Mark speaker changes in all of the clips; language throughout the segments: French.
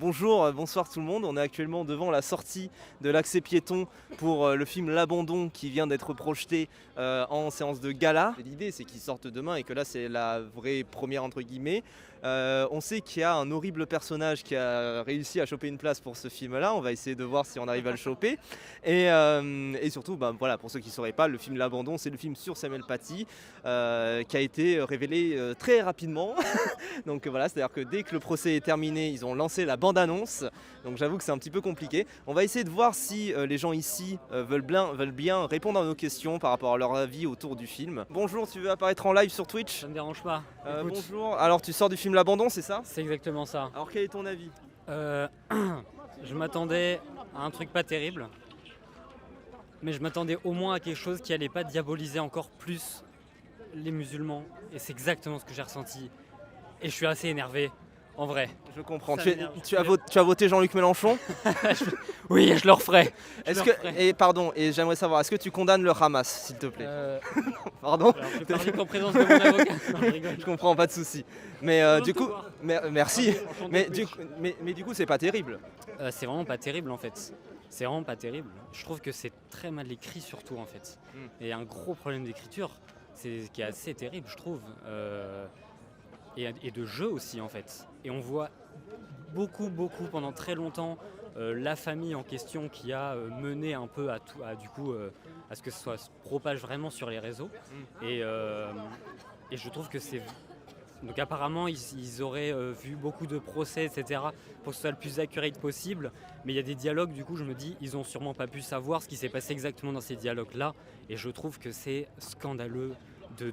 Speaker 1: Bonjour, bonsoir tout le monde. On est actuellement devant la sortie de l'accès piéton pour le film L'Abandon qui vient d'être projeté en séance de gala. L'idée c'est qu'il sorte demain et que là c'est la vraie première entre guillemets. On sait qu'il y a un horrible personnage qui a réussi à choper une place pour ce film-là. On va essayer de voir si on arrive à le choper. Et surtout, voilà, pour ceux qui ne sauraient pas, le film L'Abandon, c'est le film sur Samuel Paty qui a été révélé très rapidement. Donc voilà, c'est-à-dire que dès que le procès est terminé, ils ont lancé la bande-annonce. Donc j'avoue que c'est un petit peu compliqué. On va essayer de voir si les gens ici veulent bien répondre à nos questions par rapport à leur avis autour du film. Bonjour, tu veux apparaître en live sur Twitch ?
Speaker 2: Ça me dérange pas.
Speaker 1: Bonjour, alors tu sors du film L'Abandon, c'est ça ?
Speaker 2: C'est exactement ça.
Speaker 1: Alors quel est ton avis ?
Speaker 2: Je m'attendais à un truc pas terrible, mais je m'attendais au moins à quelque chose qui allait pas diaboliser encore plus les musulmans. Et c'est exactement ce que j'ai ressenti. Et je suis assez énervé, en vrai.
Speaker 1: Je comprends.
Speaker 2: Ça
Speaker 1: Tu as voté Jean-Luc Mélenchon ?
Speaker 2: Oui, je le referai.
Speaker 1: Et j'aimerais savoir, est-ce que tu condamnes le Hamas, s'il te plaît ? Pardon ?
Speaker 2: Alors, je vais parler qu'en présence de mon avocat. Non, je rigole.
Speaker 1: Je comprends, pas de souci. Mais du coup, merci.
Speaker 2: Enchanté.
Speaker 1: Mais du coup, c'est pas terrible.
Speaker 2: C'est vraiment pas terrible en fait. C'est vraiment pas terrible. Je trouve que c'est très mal écrit surtout en fait. Et un gros problème d'écriture, c'est ce qui est assez terrible je trouve. Et de jeu aussi en fait. Et on voit beaucoup pendant très longtemps la famille en question qui a mené un peu à ce que ce soit se propage vraiment sur les réseaux. Et je trouve que c'est... Donc apparemment ils auraient vu beaucoup de procès etc. pour que ce soit le plus accurate possible. Mais il y a des dialogues, du coup je me dis ils ont sûrement pas pu savoir ce qui s'est passé exactement dans ces dialogues là. Et je trouve que c'est scandaleux de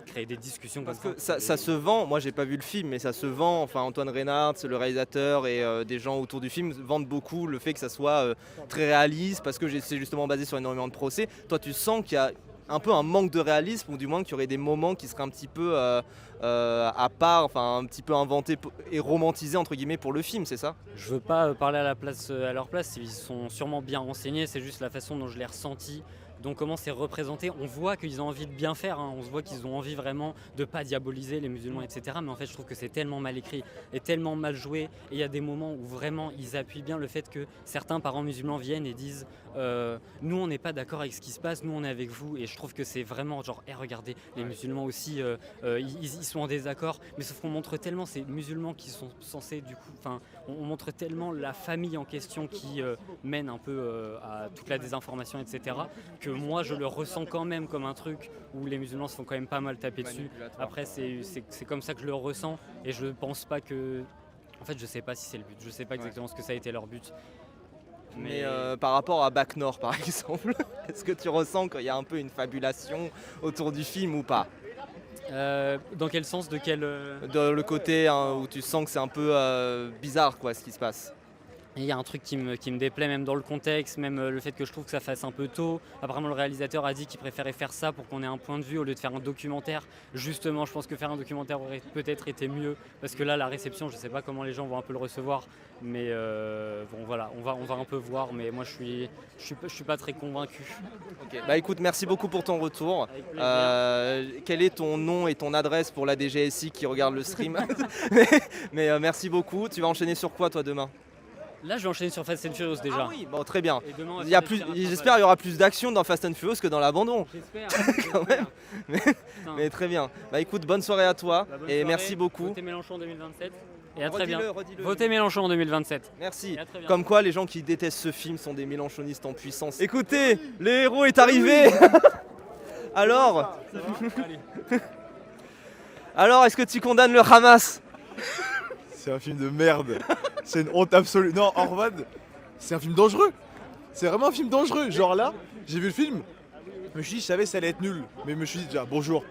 Speaker 2: créer des discussions
Speaker 1: parce
Speaker 2: comme
Speaker 1: que ça se vend. Moi j'ai pas vu le film, mais ça se vend. Enfin Antoine Reynard, le réalisateur et des gens autour du film vendent beaucoup le fait que ça soit très réaliste parce que c'est justement basé sur énormément de procès. Toi tu sens qu'il y a un peu un manque de réalisme ou du moins qu'il y aurait des moments qui seraient un petit peu à part, enfin un petit peu inventés et romantisés entre guillemets pour le film, c'est ça ?
Speaker 2: Je veux pas parler à leur place, ils sont sûrement bien renseignés, c'est juste la façon dont je l'ai ressenti. Donc comment c'est représenté, on voit qu'ils ont envie de bien faire, on voit qu'ils ont envie vraiment de pas diaboliser les musulmans, etc. Mais en fait je trouve que c'est tellement mal écrit et tellement mal joué. Et il y a des moments où vraiment ils appuient bien le fait que certains parents musulmans viennent et disent nous on n'est pas d'accord avec ce qui se passe, nous on est avec vous. Et je trouve que c'est vraiment genre regardez, les musulmans aussi ils sont en désaccord. Mais sauf qu'on montre tellement ces musulmans qui sont censés du coup, enfin on montre tellement la famille en question qui mène un peu à toute la désinformation, etc. que moi je le ressens quand même comme un truc où les musulmans se font quand même pas mal taper dessus. Après c'est comme ça que je le ressens et je pense pas que... En fait je sais pas si c'est le but, je sais pas exactement ce que ça a été leur but.
Speaker 1: Mais par rapport à Bac Nord par exemple, est-ce que tu ressens qu'il y a un peu une fabulation autour du film ou pas ?
Speaker 2: Dans quel sens, de quel...
Speaker 1: Dans le côté où tu sens que c'est un peu bizarre quoi ce qui se passe.
Speaker 2: Il y a un truc qui me déplaît même dans le contexte, même le fait que je trouve que ça fasse un peu tôt. Apparemment le réalisateur a dit qu'il préférait faire ça pour qu'on ait un point de vue au lieu de faire un documentaire. Justement je pense que faire un documentaire aurait peut-être été mieux parce que là la réception je sais pas comment les gens vont un peu le recevoir. Mais bon voilà, on va un peu voir, mais moi je suis pas très convaincu.
Speaker 1: Okay. Bah écoute, merci beaucoup pour ton retour. Quel est ton nom et ton adresse pour la DGSI qui regarde le stream? mais merci beaucoup. Tu vas enchaîner sur quoi toi demain?
Speaker 2: Là, je vais enchaîner sur Fast and Furious déjà.
Speaker 1: Ah oui, bon, très bien.
Speaker 2: J'espère
Speaker 1: qu'il y aura plus d'action dans Fast and Furious que dans l'Abandon.
Speaker 2: J'espère.
Speaker 1: Quand même. Mais très bien. Bah écoute, bonne soirée à toi et merci beaucoup.
Speaker 2: Votez Mélenchon en 2027 et à très bien.
Speaker 1: Redis-le.
Speaker 2: Votez Mélenchon en 2027.
Speaker 1: Merci.
Speaker 2: À très bien.
Speaker 1: Comme quoi, les gens qui détestent ce film sont des mélenchonistes en puissance. Écoutez, le héros est arrivé. Alors, est-ce que tu condamnes le Hamas?
Speaker 3: C'est un film de merde. C'est une honte absolue. Non, Orvan, c'est un film dangereux. C'est vraiment un film dangereux. Genre là, j'ai vu le film, je me suis dit, je savais que ça allait être nul. Mais je me suis dit déjà, bonjour,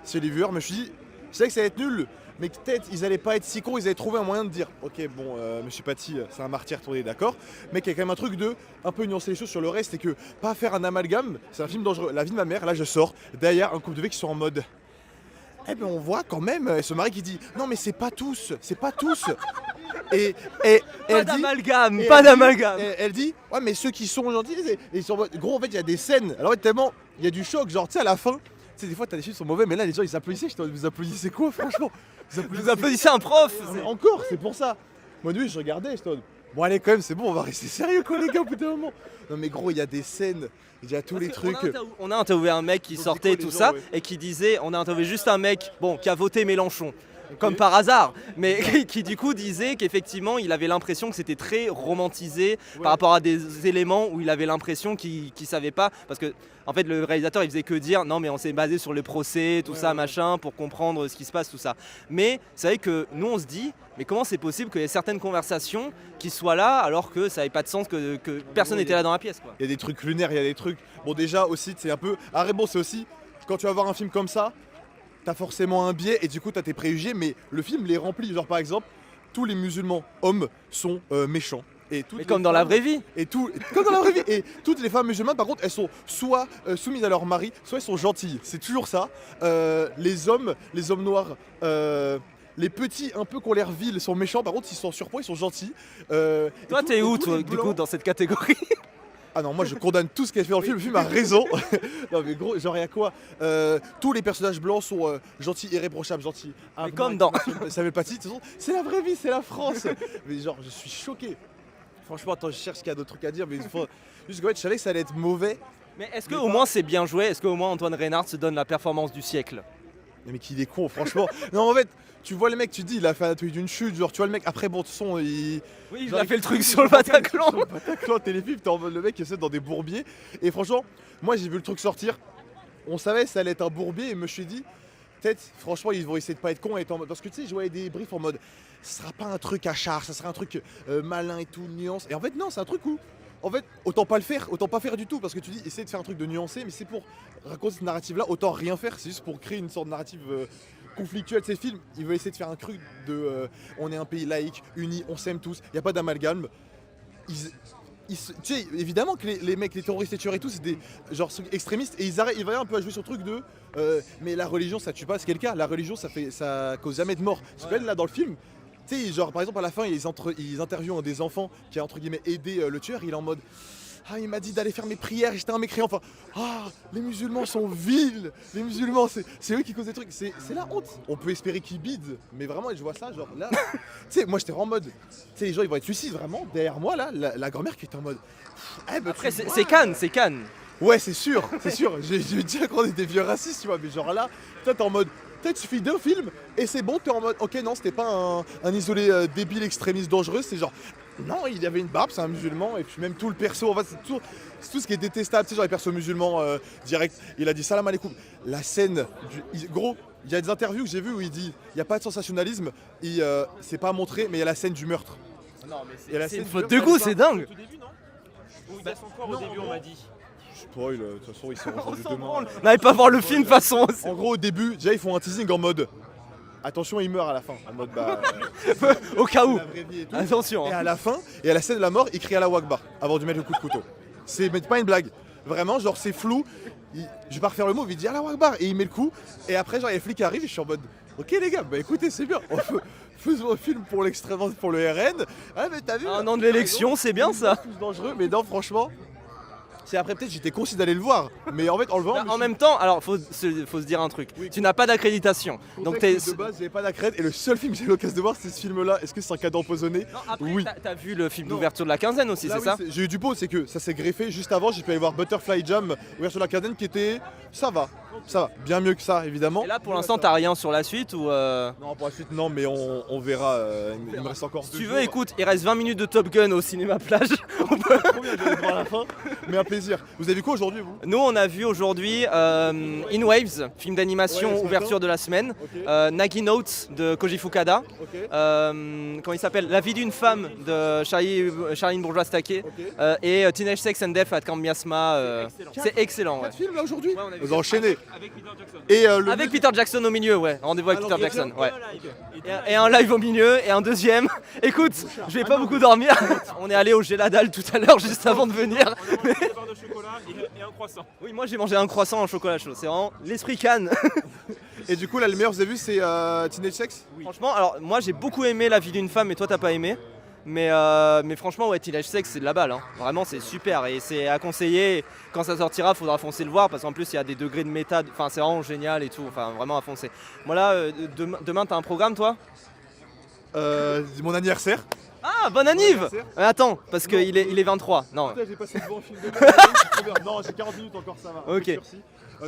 Speaker 3: c'est les viewers. Je me suis dit, je savais que ça allait être nul. Mais peut-être ils allaient pas être si cons, ils allaient trouver un moyen de dire ok bon monsieur Paty c'est un martyr, on est d'accord, mais qu'il y a quand même un truc de un peu nuancer les choses sur le reste et que pas faire un amalgame, c'est un film dangereux. La vie de ma mère, là je sors, derrière un couple de mecs qui sont en mode eh ben on voit quand même ce mari qui dit non mais c'est pas tous. Et
Speaker 1: pas d'amalgame, pas d'amalgame.
Speaker 3: Elle dit ouais mais ceux qui sont gentils, ils sont gros en fait il y a des scènes, alors tellement il y a du choc, genre tu sais à la fin, tu sais des fois t'as des films qui sont mauvais mais là les gens ils applaudissaient, vous applaudissez quoi franchement?
Speaker 1: Vous applaudissez un prof.
Speaker 3: Encore, c'est pour ça. Moi, oui, je regardais, j'étais en mode, bon, allez, quand même, c'est bon, on va rester sérieux, quoi, les gars, au bout d'un moment. Non, mais gros, il y a des scènes, il y a tous les trucs.
Speaker 1: On a interviewé un mec qui
Speaker 3: Donc,
Speaker 1: sortait
Speaker 3: du coup,
Speaker 1: tout
Speaker 3: les
Speaker 1: ça
Speaker 3: gens, ouais.
Speaker 1: et qui disait, on a interviewé juste un mec, bon, qui a voté Mélenchon. Comme par hasard, mais qui du coup disait qu'effectivement il avait l'impression que c'était très romantisé par rapport à des éléments où il avait l'impression qu'il savait pas, parce que en fait le réalisateur il faisait que dire non mais on s'est basé sur le procès, tout ça machin, pour comprendre ce qui se passe, tout ça. Mais c'est vrai que nous on se dit, mais comment c'est possible qu'il y ait certaines conversations qui soient là alors que ça n'avait pas de sens, que personne n'était là dans la pièce quoi.
Speaker 3: Il y a des trucs lunaires, il y a des trucs. Bon, déjà aussi, c'est un peu. Ah, bon, c'est aussi, quand tu vas voir un film comme ça, t'as forcément un biais et du coup t'as tes préjugés, mais le film les remplit. Genre par exemple, tous les musulmans hommes sont méchants. Et
Speaker 1: mais comme dans la vraie vie.
Speaker 3: Comme dans la vraie vie. Et toutes les femmes musulmanes, par contre, elles sont soit soumises à leur mari, soit elles sont gentilles. C'est toujours ça. Les hommes noirs, les petits un peu qui ont l'air vils sont méchants. Par contre, s'ils sont en surpoids, ils sont gentils.
Speaker 1: Toi t'es où toi, du coup dans cette catégorie?
Speaker 3: Ah non, moi je condamne tout ce qu'elle fait dans le film. Le film a raison. Non mais gros, genre y'a quoi tous les personnages blancs sont gentils, irréprochables, gentils.
Speaker 1: Mais comme dans
Speaker 3: Samuel Paty, de toute façon, c'est la vraie vie, c'est la France. Mais genre, je suis choqué. Franchement, attends, je cherche qu'il y a d'autres trucs à dire, mais juste qu'en fait, je savais que ça allait être mauvais.
Speaker 1: Mais est-ce qu'au moins c'est bien joué? Est-ce qu'au moins Antoine Reynard se donne la performance du siècle?
Speaker 3: Mais qu'il est con, franchement. Non, en fait, tu vois le mec, tu te dis, il a fait Anatomie d'une chute, genre, tu vois le mec, après, bon, de toute façon, il.
Speaker 1: Oui, il
Speaker 3: genre,
Speaker 1: a fait le truc sur le Bataclan.
Speaker 3: Sur le Bataclan, téléfilm, t'es en mode le mec qui essaie dans des bourbiers. Et franchement, moi, j'ai vu le truc sortir. On savait que ça allait être un bourbier, et je me suis dit, peut-être, franchement, ils vont essayer de pas être cons et être en mode. Parce que tu sais, je voyais des briefs en mode, ce sera pas un truc à charge, ça sera un truc malin et tout, nuance. Et en fait, non, c'est un truc où. En fait, autant pas le faire, autant pas faire du tout, parce que tu dis, essayer de faire un truc de nuancé, mais c'est pour raconter cette narrative-là, autant rien faire, c'est juste pour créer une sorte de narrative conflictuelle de ces films. Ils veulent essayer de faire un truc de on est un pays laïque, uni, on s'aime tous, il n'y a pas d'amalgame. Tu sais, évidemment que les mecs, les terroristes, les tueurs et tout, c'est des genre extrémistes, et ils varient un peu à jouer sur le truc de mais la religion ça tue pas, ce qui est le cas, la religion ça cause jamais de mort. C'est là dans le film. Tu sais, genre par exemple à la fin ils interviewent un des enfants qui a entre guillemets aidé le tueur, il est en mode ah il m'a dit d'aller faire mes prières et j'étais un mécréant, enfin les musulmans sont vils, les musulmans c'est eux qui causent des trucs, c'est la honte. On peut espérer qu'ils bident, mais vraiment je vois ça genre là, tu sais moi j'étais en mode, tu sais les gens ils vont être suicides vraiment, derrière moi là, la grand-mère qui était en mode
Speaker 1: après c'est Cannes, c'est Cannes.
Speaker 3: Ouais c'est sûr, j'ai déjà qu'on est des vieux racistes tu vois, mais genre là, toi t'es en mode peut-être suffit d'un film et c'est bon, t'es en mode ok non c'était pas un isolé débile extrémiste dangereux, c'est genre non il y avait une barbe, c'est un musulman et puis même tout le perso en fait c'est tout ce qui est détestable, tu sais genre les persos musulmans direct, il a dit salam alaikum, la scène gros il y a des interviews que j'ai vues où il dit il n'y a pas de sensationnalisme, c'est pas montré mais il y a la scène du meurtre.
Speaker 1: Non mais c'est une faute de goût, c'est dingue.
Speaker 4: Au début non? Ou il passe encore au début on m'a dit.
Speaker 3: Spoil, de toute façon ils sont rendus demain.
Speaker 1: On n'allait pas voir le film de toute façon.
Speaker 3: En gros au début déjà ils font un teasing en mode attention il meurt à la fin, en mode bah
Speaker 1: au cas où.
Speaker 3: la vraie vie et tout.
Speaker 1: Attention.
Speaker 3: Et à la fin, et à la scène de la mort, il crie à la Wakbar avant de lui mettre le coup de couteau. C'est pas une blague. Vraiment, genre c'est flou. Je vais pas refaire le mot, il dit à la Wakbar et il met le coup. Et après, genre, il y a les flics qui arrivent et je suis en mode ok les gars, bah écoutez, c'est bien. Faisons un film pour l'extrême, pour le RN. Ah, mais t'as vu
Speaker 1: Un an de l'élection, c'est bien ça.
Speaker 3: C'est dangereux, mais non, franchement. C'est après peut-être j'étais concis d'aller le voir, mais en fait en le voyant.
Speaker 1: En même temps, alors faut se dire un truc.
Speaker 3: Oui.
Speaker 1: Tu n'as pas d'accréditation. Donc
Speaker 3: de base, j'avais pas d'accrède et le seul film que j'ai eu l'occasion de voir, c'est ce film-là. Est-ce que c'est un cadeau empoisonné?
Speaker 1: Non, après,
Speaker 3: Oui.
Speaker 1: t'as vu le film d'ouverture de la quinzaine aussi,
Speaker 3: Là,
Speaker 1: c'est
Speaker 3: oui,
Speaker 1: ça?
Speaker 3: j'ai eu du pot, c'est que ça s'est greffé juste avant. J'ai pu aller voir Butterfly Jam, ouverture de la quinzaine, qui était. Ça va, bien mieux que ça évidemment.
Speaker 1: Et là pour l'instant t'as rien sur la suite ou
Speaker 3: Non, pour la suite, non, mais on verra. Il me reste encore.
Speaker 1: Si tu veux, écoute, il reste 20 minutes de Top Gun au cinéma plage.
Speaker 3: Trop bien, j'allais voir à la fin, mais un plaisir. Vous avez vu quoi aujourd'hui, vous?
Speaker 1: Nous on a vu aujourd'hui In Waves, film d'animation
Speaker 3: Ouais, ce
Speaker 1: ouverture
Speaker 3: matin.
Speaker 1: de la semaine.
Speaker 3: Ok.
Speaker 1: Nagi Notes de Koji Fukada.
Speaker 3: Ok.
Speaker 1: Comment il s'appelle? La vie d'une femme de Charline Bourgeois-Staquet.
Speaker 3: Ok.
Speaker 1: Et Teenage Sex and Death at Camp Miasma. C'est excellent. Ouais.
Speaker 3: 4 films là aujourd'hui?
Speaker 1: Ouais, on a vu
Speaker 3: Vous
Speaker 1: ça.
Speaker 3: enchaînez.
Speaker 4: Avec Peter Jackson.
Speaker 3: Et le
Speaker 1: Avec Peter Jackson au milieu, ouais. Rendez-vous avec
Speaker 3: Alors,
Speaker 1: Peter Jackson. Ouais.
Speaker 4: Live.
Speaker 1: Et un live au milieu et un deuxième. Écoute, je vais pas beaucoup dormir. On est allé au Géladal tout à l'heure juste avant de venir.
Speaker 4: On a mangé des barres de chocolat et un croissant.
Speaker 1: Oui, moi j'ai mangé un croissant en chocolat chaud. C'est vraiment l'esprit Cannes.
Speaker 3: Et du coup, là, le meilleur, vous avez vu, c'est Teenage Sex?
Speaker 1: Franchement, alors moi j'ai beaucoup aimé La vie d'une femme et toi t'as pas aimé. Mais franchement, ouais, Teenage Sex c'est de la balle. Hein. Vraiment, c'est super et c'est à conseiller. Quand ça sortira, faudra foncer le voir parce qu'en plus il y a des degrés de méta. Enfin, c'est vraiment génial et tout. Enfin, vraiment à foncer. Moi là, demain t'as un programme toi?
Speaker 3: Mon anniversaire.
Speaker 1: Ah, bonne anniv.
Speaker 3: anniversaire.
Speaker 1: Attends, parce qu'il est 23. Non.
Speaker 3: Putain, j'ai passé devant un film de merde, c'est trop bien. Non, j'ai 40 minutes encore, ça va.
Speaker 1: Ok.
Speaker 3: Peu de sursis.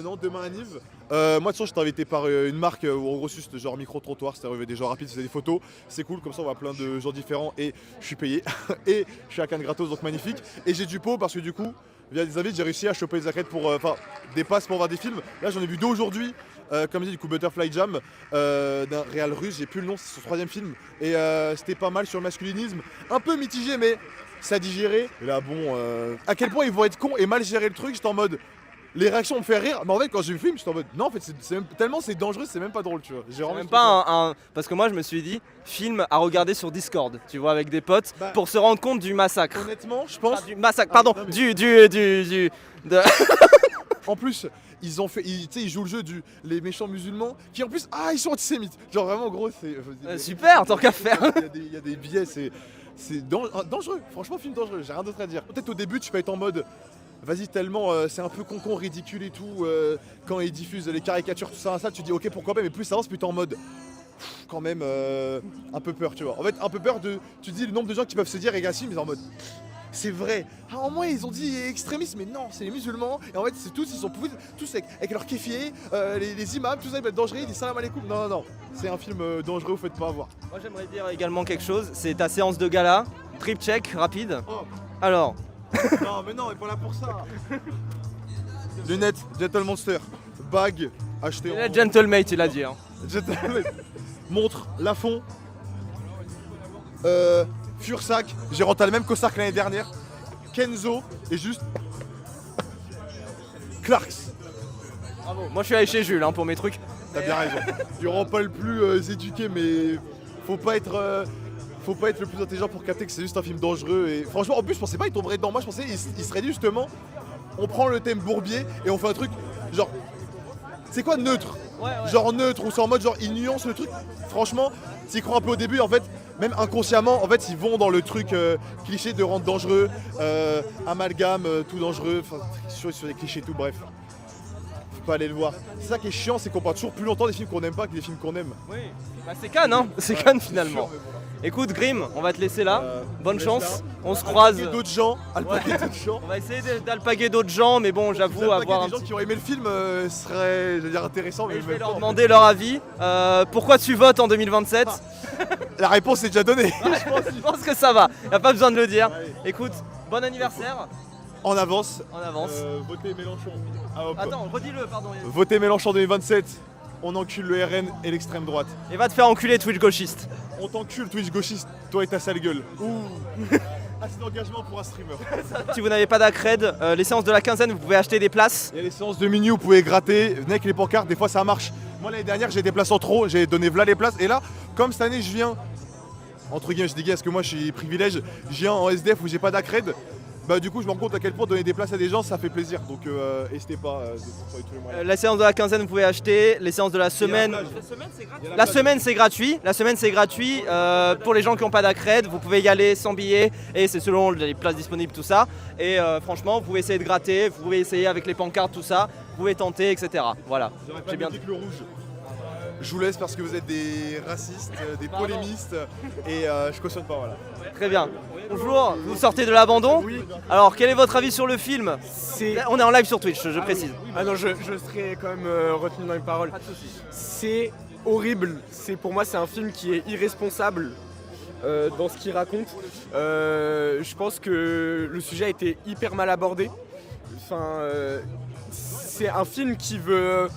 Speaker 3: Non, demain anniv. Moi, de toute façon, j'étais invité par une marque où en gros, c'est juste genre micro-trottoir, c'était arrivé des gens rapides, c'était des photos. C'est cool, comme ça, on voit plein de gens différents et je suis payé. Et je suis à Cannes gratos, donc magnifique. Et j'ai du pot parce que du coup, via des invités, j'ai réussi à choper des accrètes pour. Enfin, des passes pour voir des films. Là, j'en ai vu 2 aujourd'hui. Comme je dis, du coup, Butterfly Jam d'un réal russe, j'ai plus le nom, c'est son 3e film. Et c'était pas mal sur le masculinisme. Un peu mitigé, mais ça digérait. Et là, bon, à quel point ils vont être cons et mal gérer le truc, j'étais en mode. Les réactions me font rire, mais en fait, quand j'ai vu le film, j'étais en mode. Non, en fait, c'est même, tellement c'est dangereux, c'est même pas drôle, tu vois. J'ai vraiment
Speaker 1: Même pas un. Parce que moi, je me suis dit, film à regarder sur Discord, tu vois, avec des potes,
Speaker 3: Bah,
Speaker 1: pour se rendre compte du massacre.
Speaker 3: Honnêtement, je pense.
Speaker 1: Enfin, du massacre, pardon,
Speaker 3: non, mais-
Speaker 1: de-
Speaker 3: En plus, ils ont fait. Tu sais, ils jouent le jeu les méchants musulmans qui en plus. Ah, ils sont antisémites. Genre vraiment, gros, c'est.
Speaker 1: Super, tant qu'à faire.
Speaker 3: Il y a des billets, c'est dangereux. Franchement, film dangereux, j'ai rien d'autre à dire. Peut-être au début, tu peux être en mode. Vas-y, tellement c'est un peu con, ridicule et tout. Quand ils diffusent les caricatures, tout ça, tu dis ok, pourquoi pas, mais plus ça avance, plus t'es en mode. Quand même un peu peur, tu vois. En fait, un peu peur de. Tu te dis le nombre de gens qui peuvent se dire, et gars, si, mais en mode. C'est vrai. Ah, au moins, ils ont dit extrémistes, mais non, c'est les musulmans. Et en fait, c'est tous, ils sont tous avec leur kéfier, les imams, tout ça, ils peuvent être dangereux, ils disent salam alaikum. Non, non, non. C'est un film dangereux, vous faites pas avoir.
Speaker 1: Moi, j'aimerais dire également quelque chose, c'est ta séance de gala, trip check, rapide.
Speaker 3: Oh.
Speaker 1: Alors,
Speaker 3: Non, mais non, on est pas là pour ça. Lunettes, Gentle Monster. Bague, acheté en.
Speaker 1: gentleman, il a dit. Hein.
Speaker 3: Gentle- Montre, Lafont. Fursac, j'ai rentré le même costard que l'année dernière. Kenzo et juste. Clarks.
Speaker 1: Bravo. Moi, je suis allé chez Jules hein, pour mes trucs.
Speaker 3: T'as bien raison. Tu rends pas le plus éduqué, mais faut pas être le plus intelligent pour capter que c'est juste un film dangereux. Et franchement, en plus, je pensais pas qu'il tomberait dedans. Moi, je pensais il serait dit justement, on prend le thème bourbier et on fait un truc genre, c'est quoi neutre? Genre neutre, ou c'est en mode genre il nuance le truc. Franchement, s'ils croient un peu au début, en fait, même inconsciemment, en fait, ils vont dans le truc cliché de rendre dangereux, amalgame, tout dangereux, enfin, sur les clichés, tout, bref. Faut pas aller le voir. C'est ça qui est chiant, c'est qu'on parle toujours plus longtemps des films qu'on n'aime pas que des films qu'on aime.
Speaker 1: Oui. Bah, c'est Cannes, hein. C'est Cannes finalement.
Speaker 3: Chiant, mais bon.
Speaker 1: Écoute, Grim, on va te laisser là. Bonne
Speaker 3: laisse
Speaker 1: chance.
Speaker 3: là.
Speaker 1: On se croise.
Speaker 3: Alpaguer d'autres gens, alpaguer d'autres gens.
Speaker 1: On va essayer d'alpaguer d'autres gens, mais bon, j'avoue
Speaker 3: Alpaguer
Speaker 1: avoir un
Speaker 3: des gens
Speaker 1: petit.
Speaker 3: qui ont aimé le film serait, je veux dire, intéressant, mais
Speaker 1: Et je vais
Speaker 3: même
Speaker 1: leur
Speaker 3: pas, en
Speaker 1: demander leur avis. Pourquoi tu votes en 2027?
Speaker 3: fait. La réponse est déjà donnée.
Speaker 1: Je pense que ça va. Y a pas besoin de le dire.
Speaker 3: Allez.
Speaker 1: Écoute, bon anniversaire.
Speaker 3: En avance.
Speaker 1: En avance.
Speaker 3: Votez Mélenchon. Ah, hop.
Speaker 1: Attends, redis-le, pardon.
Speaker 3: Votez Mélenchon 2027. On encule le RN et l'extrême droite.
Speaker 1: Et va te faire enculer Twitch gauchiste.
Speaker 3: On t'encule Twitch gauchiste, toi et ta sale gueule. Ouh. Assez d'engagement pour un streamer.
Speaker 1: Si vous n'avez pas d'accred, les séances de la quinzaine, vous pouvez acheter des places.
Speaker 3: Il y a les séances de minuit où vous pouvez gratter. Venez avec les pancartes, des fois ça marche. Moi l'année dernière j'ai des places en trop, j'ai donné v'là les places. Et là, comme cette année je viens, entre guillemets je dis parce que moi je suis privilège, je viens en SDF où j'ai pas d'accred. Bah du coup je me rends compte à quel point donner des places à des gens ça fait plaisir. Donc n'hésitez pas de trouver tous les moyens.
Speaker 1: La séance de la quinzaine, vous pouvez acheter. Les séances de la semaine. La semaine c'est gratuit. La semaine c'est gratuit. Pour les gens qui n'ont pas d'accred, vous pouvez y aller sans billet et c'est selon les places disponibles, tout ça. Et franchement, vous pouvez essayer de gratter, vous pouvez essayer avec les pancartes, tout ça. Vous pouvez tenter, etc. Voilà.
Speaker 3: J'aurais
Speaker 1: J'ai
Speaker 3: pas
Speaker 1: bien
Speaker 3: dit que le rouge. Je vous laisse parce que vous êtes des racistes, des polémistes et je cautionne pas voilà.
Speaker 1: Très bien. Bonjour, vous sortez de l'abandon.
Speaker 5: Oui,
Speaker 1: Alors, quel est votre avis sur le film?
Speaker 5: c'est.
Speaker 1: On est en live sur Twitch, je précise.
Speaker 5: Ah non, je serai quand même retenu dans les paroles. C'est horrible. Pour moi, c'est un film qui est irresponsable dans ce qu'il raconte. Je pense que le sujet a été hyper mal abordé. Enfin, c'est un film qui veut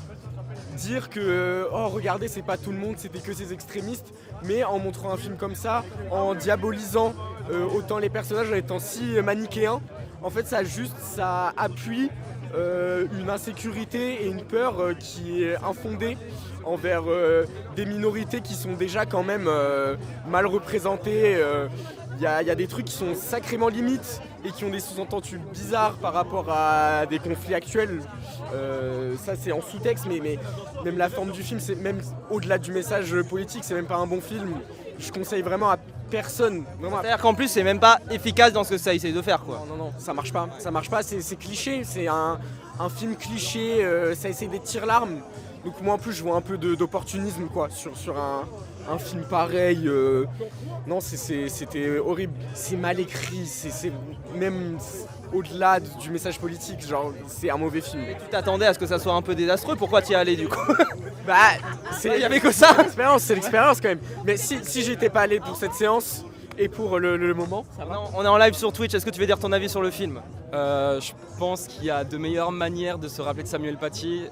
Speaker 5: dire que oh regardez, c'est pas tout le monde, c'était que ces extrémistes, mais en montrant un film comme ça, en diabolisant autant les personnages, en étant si manichéen, en fait ça appuie une insécurité et une peur qui est infondée envers des minorités qui sont déjà quand même mal représentées. Il y a des trucs qui sont sacrément limites et qui ont des sous-entendus bizarres par rapport à des conflits actuels. Ça c'est en sous-texte, mais même la forme du film, c'est même au-delà du message politique, c'est même pas un bon film. Je conseille vraiment à personne. Vraiment à
Speaker 1: C'est-à-dire qu'en plus, c'est même pas efficace dans ce que ça essaye de faire, quoi.
Speaker 5: non, ça marche pas, c'est cliché, c'est un film cliché, ça essaie des tire-larmes. Donc moi en plus je vois un peu d'opportunisme quoi, sur un film pareil. Non, c'était horrible. C'est mal écrit, c'est même au-delà du message politique. Genre, c'est un mauvais film.
Speaker 1: Tu t'attendais à ce que ça soit un peu désastreux, pourquoi t'y es allé du coup?
Speaker 5: Bah,
Speaker 1: Il y avait que ça.
Speaker 5: c'est l'expérience quand même. Mais si j'étais pas allé pour cette séance et pour le moment, ça va.
Speaker 1: On est en live sur Twitch, est-ce que tu veux dire ton avis sur le film?
Speaker 6: Je pense qu'il y a de meilleures manières de se rappeler de Samuel Paty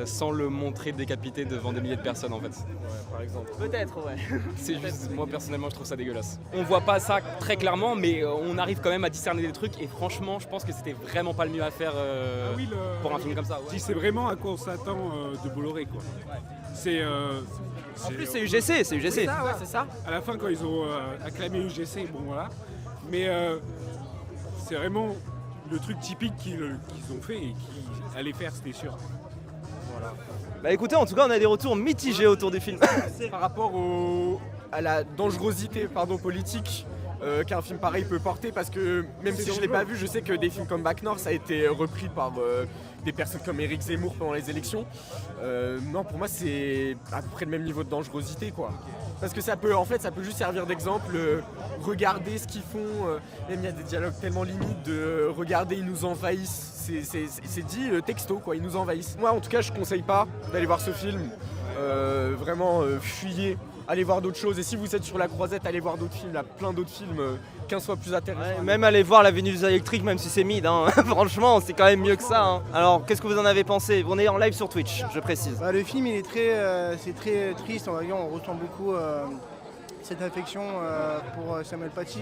Speaker 6: sans le montrer décapité devant des milliers de personnes en fait.
Speaker 5: Par exemple.
Speaker 1: Peut-être, ouais.
Speaker 6: C'est juste, moi personnellement je trouve ça dégueulasse. On voit pas ça très clairement mais on arrive quand même à discerner des trucs et franchement je pense que c'était vraiment pas le mieux à faire pour un film comme ça. Ouais.
Speaker 7: Si c'est vraiment à quoi on s'attend de Bolloré quoi. C'est
Speaker 1: En plus c'est UGC, c'est UGC.
Speaker 5: C'est ça, ouais, c'est ça.
Speaker 7: à la fin quand ils ont acclamé UGC, bon voilà. Mais c'est vraiment le truc typique qu'ils ont fait et qu'ils allaient faire, c'était sûr.
Speaker 1: Bah écoutez, en tout cas on a des retours mitigés autour du film.
Speaker 5: Par rapport à la dangerosité politique qu'un film pareil peut porter, parce que même si je l'ai pas vu, je sais que des films comme Bac Nord ça a été repris par des personnes comme Éric Zemmour pendant les élections. Non, pour moi c'est à peu près le même niveau de dangerosité quoi. Parce que ça peut juste servir d'exemple. Regardez ce qu'ils font. Même il y a des dialogues tellement limites de regardez, ils nous envahissent. C'est dit texto quoi, ils nous envahissent. Moi en tout cas je conseille pas d'aller voir ce film. Vraiment fuyez. Allez voir d'autres choses. Et si vous êtes sur la croisette, allez voir d'autres films. Il y a plein d'autres films 15 fois plus intéressants.
Speaker 1: Ouais, même aller voir la Vénus électrique, même si c'est mid, hein. Franchement c'est quand même mieux que ça. Hein. Alors qu'est-ce que vous en avez pensé? On est en live sur Twitch, je précise.
Speaker 8: Bah, le film il est c'est très triste, on va dire, on ressent beaucoup cette affection pour Samuel Paty.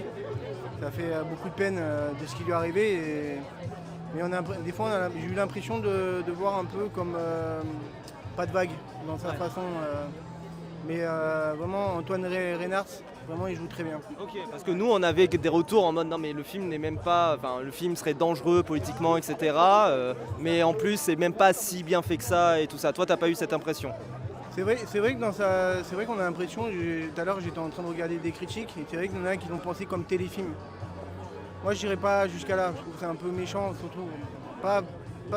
Speaker 8: Ça fait beaucoup de peine de ce qui lui est arrivé. Mais des fois j'ai eu l'impression de voir un peu comme pas de vague dans sa façon. Mais vraiment Antoine Reinhardt, vraiment il joue très bien.
Speaker 1: Ok, parce que nous on avait des retours en mode non mais le film n'est même pas, enfin le film serait dangereux politiquement etc. Mais en plus c'est même pas si bien fait que ça et tout ça. Toi t'as pas eu cette impression?
Speaker 8: C'est vrai qu'on a l'impression, tout à l'heure j'étais en train de regarder des critiques et c'est vrai qu'il y en a qui l'ont pensé comme téléfilm. Moi je dirais pas jusqu'à là, je trouve que c'est un peu méchant, surtout pas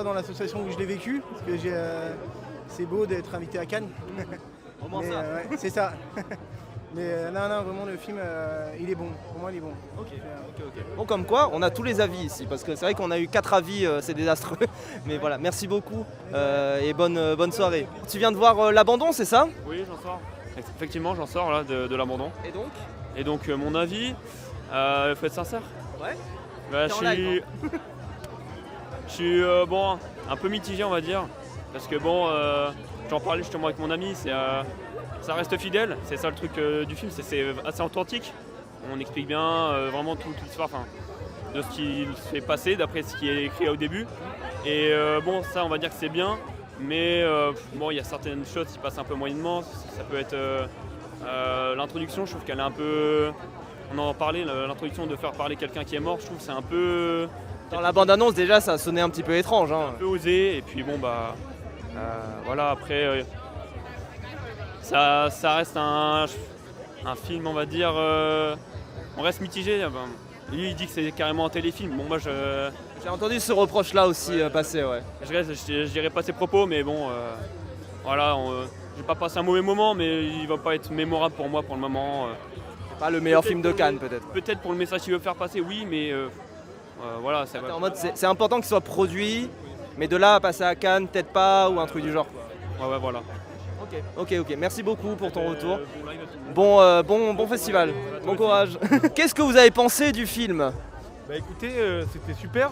Speaker 8: dans l'association où je l'ai vécu, parce que c'est beau d'être invité à Cannes.
Speaker 1: Au moins
Speaker 8: Mais,
Speaker 1: ça.
Speaker 8: ouais, c'est ça. Mais non, vraiment le film il est bon, pour moi il est bon.
Speaker 1: Ok. Bon comme quoi, on a tous les avis ici, parce que c'est vrai qu'on a eu 4 avis, c'est désastreux. Mais voilà, merci beaucoup et bonne soirée. Tu viens de voir l'abandon, c'est ça?
Speaker 4: Oui, j'en sors. Effectivement, j'en sors là de l'abandon.
Speaker 1: Et donc
Speaker 4: Mon avis, faut être sincère.
Speaker 1: Ouais.
Speaker 4: Bah,
Speaker 1: T'es en live,
Speaker 4: je suis bon, un peu mitigé on va dire. Parce que bon, j'en parlais justement avec mon ami, ça reste fidèle, c'est ça le truc du film, c'est assez authentique. On explique bien vraiment toute l'histoire de ce qui s'est passé d'après ce qui est écrit au début. Et bon, ça on va dire que c'est bien, mais bon, il y a certaines choses qui passent un peu moyennement. Ça peut être l'introduction, je trouve qu'elle est un peu... On en parlait, l'introduction de faire parler quelqu'un qui est mort, je trouve que c'est un peu...
Speaker 1: dans la bande-annonce déjà ça sonnait un petit peu étrange. Hein.
Speaker 4: Un peu osé, et puis bon bah... voilà, après... Ça reste un film, on va dire... on reste mitigé. Lui il dit que c'est carrément un téléfilm. Bon moi
Speaker 1: J'ai entendu ce reproche là aussi passer, ouais.
Speaker 4: je dirais pas ses propos, mais bon... voilà, j'ai pas passé un mauvais moment, mais il va pas être mémorable pour moi pour le moment.
Speaker 1: Pas le meilleur film de Cannes peut-être.
Speaker 4: Peut-être pour le message qu'il veut faire passer, oui, mais voilà. Ça va.
Speaker 1: En mode c'est important qu'il soit produit, mais de là à passer à Cannes, peut-être pas, ou un truc du genre.
Speaker 4: Ouais, voilà.
Speaker 1: Ok, merci beaucoup pour ton retour. Bon festival, bon courage. Qu'est-ce que vous avez pensé du film?
Speaker 9: Bah écoutez, c'était super,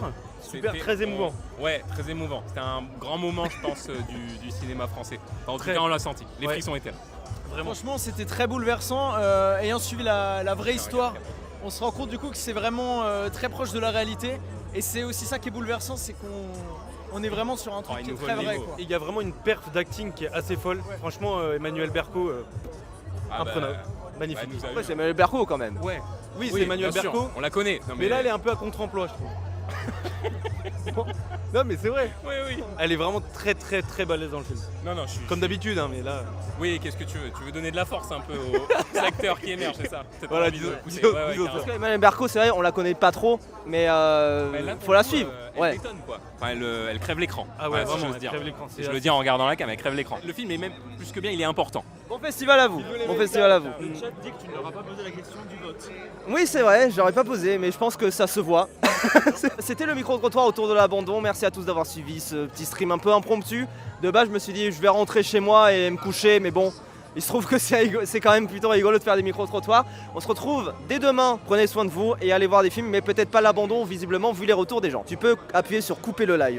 Speaker 9: très émouvant.
Speaker 10: Ouais, très émouvant. C'était un grand moment, je pense, du cinéma français. Enfin, en tout cas, on l'a senti. Les frissons étaient là.
Speaker 9: Vraiment.
Speaker 11: Franchement, c'était très bouleversant. Ayant suivi la vraie histoire, on se rend compte du coup que c'est vraiment très proche de la réalité. Et c'est aussi ça qui est bouleversant, c'est qu'on est vraiment sur un truc qui est très vrai. Quoi.
Speaker 9: Il y a vraiment une perf d'acting qui est assez folle. Franchement, Emmanuel Berco, imprenable. Magnifique.
Speaker 1: Ouais, c'est Emmanuel Berco quand même.
Speaker 9: Ouais. Oui, c'est Emmanuel
Speaker 10: bien sûr,
Speaker 9: Berco.
Speaker 10: on la connaît. Non,
Speaker 9: mais là, elle est un peu à contre-emploi, je trouve. Non, mais c'est vrai.
Speaker 10: Oui.
Speaker 9: Elle est vraiment très balèze dans le film.
Speaker 10: Non,
Speaker 9: Comme d'habitude, hein, mais là.
Speaker 10: Oui, qu'est-ce que tu veux? Tu veux donner de la force un peu aux acteurs qui émergent, c'est ça?
Speaker 9: Voilà, disons ça.
Speaker 1: Parce que Emmanuel Berco, c'est vrai, on la connaît pas trop, mais faut la suivre. Ouais.
Speaker 10: détonne quoi. Enfin, elle crève l'écran.
Speaker 9: Ah ouais,
Speaker 10: Voilà, si
Speaker 9: vraiment,
Speaker 10: j'ose
Speaker 9: elle
Speaker 10: dire.
Speaker 9: crève l'écran, c'est
Speaker 10: Je le
Speaker 9: assez-
Speaker 10: dis en regardant la cam, elle crève l'écran. Le film est même plus que bien, il est important.
Speaker 1: Bon festival à vous. Bon festival à vous.
Speaker 9: Le chat dit que tu ne leur as pas posé la question du vote.
Speaker 1: Oui, c'est vrai, j'aurais pas posé, mais je pense que ça se voit. C'était le micro-trottoir autour de l'abandon. Merci à tous d'avoir suivi ce petit stream un peu impromptu. De base, je me suis dit, je vais rentrer chez moi et me coucher, mais bon, il se trouve que c'est quand même plutôt rigolo de faire des micro-trottoirs. On se retrouve dès demain. Prenez soin de vous et allez voir des films, mais peut-être pas l'abandon, visiblement, vu les retours des gens. Tu peux appuyer sur couper le live.